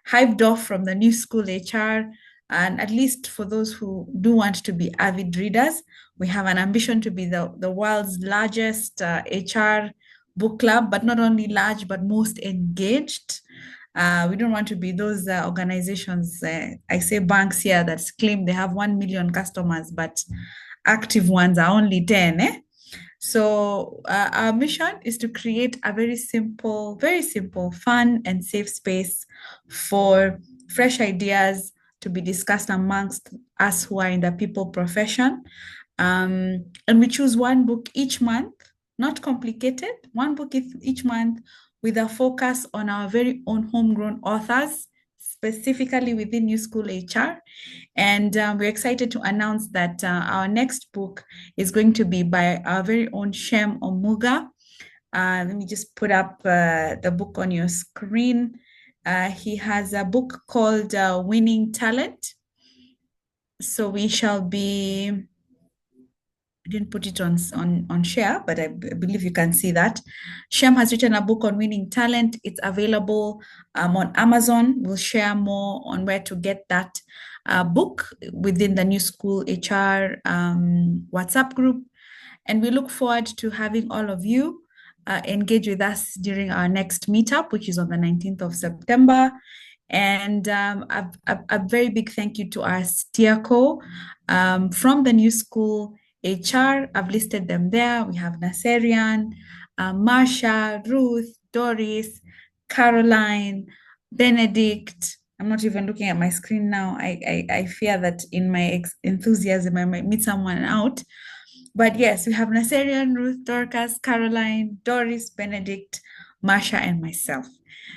hyped off from the new school HR. And at least for those who do want to be avid readers, we have an ambition to be the world's largest HR book club, but not only large, but most engaged. We don't want to be those organizations, I say banks here, that claim they have 1 million customers, but active ones are only 10. So our mission is to create a very simple, fun and safe space for fresh ideas to be discussed amongst us who are in the people profession. And we choose one book each month, not complicated, one book each month with a focus on our very own homegrown authors, specifically within New School HR. And we're excited to announce that our next book is going to be by our very own Shem Omuga. Let me just put up the book on your screen. He has a book called Winning Talent. So we shall be, I didn't put it on share, but I believe you can see that. Shem has written a book on winning talent. It's available on Amazon. We'll share more on where to get that book within the New School HR WhatsApp group. And we look forward to having all of you engage with us during our next meetup, which is on the 19th of September. And a very big thank you to our steerco from the New School HR. I've listed them there. We have Naserian, Marsha, Ruth, Doris, Caroline, Benedict. I'm not even looking at my screen now. I fear that in my enthusiasm, I might meet someone out. But yes, we have Naserian, Ruth, Dorcas, Caroline, Doris, Benedict, Marsha, and myself.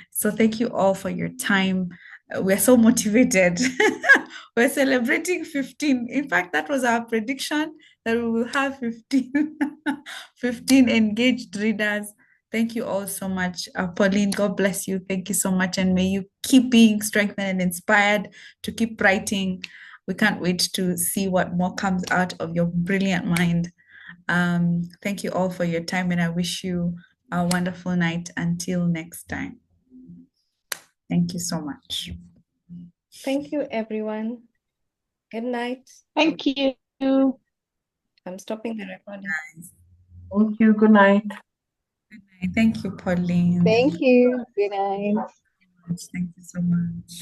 So thank you all for your time. We're so motivated. We're celebrating 15. In fact, that was our prediction, that we will have 15, 15 engaged readers. Thank you all so much. Pauline, God bless you. Thank you so much. And may you keep being strengthened and inspired to keep writing. We can't wait to see what more comes out of your brilliant mind. Thank you all for your time, and I wish you a wonderful night until next time. Thank you so much. Thank you, everyone. Good night. Thank you. I'm stopping the recording. Thank you. Good night. Thank you, Pauline. Thank you. Good night. Thank you so much.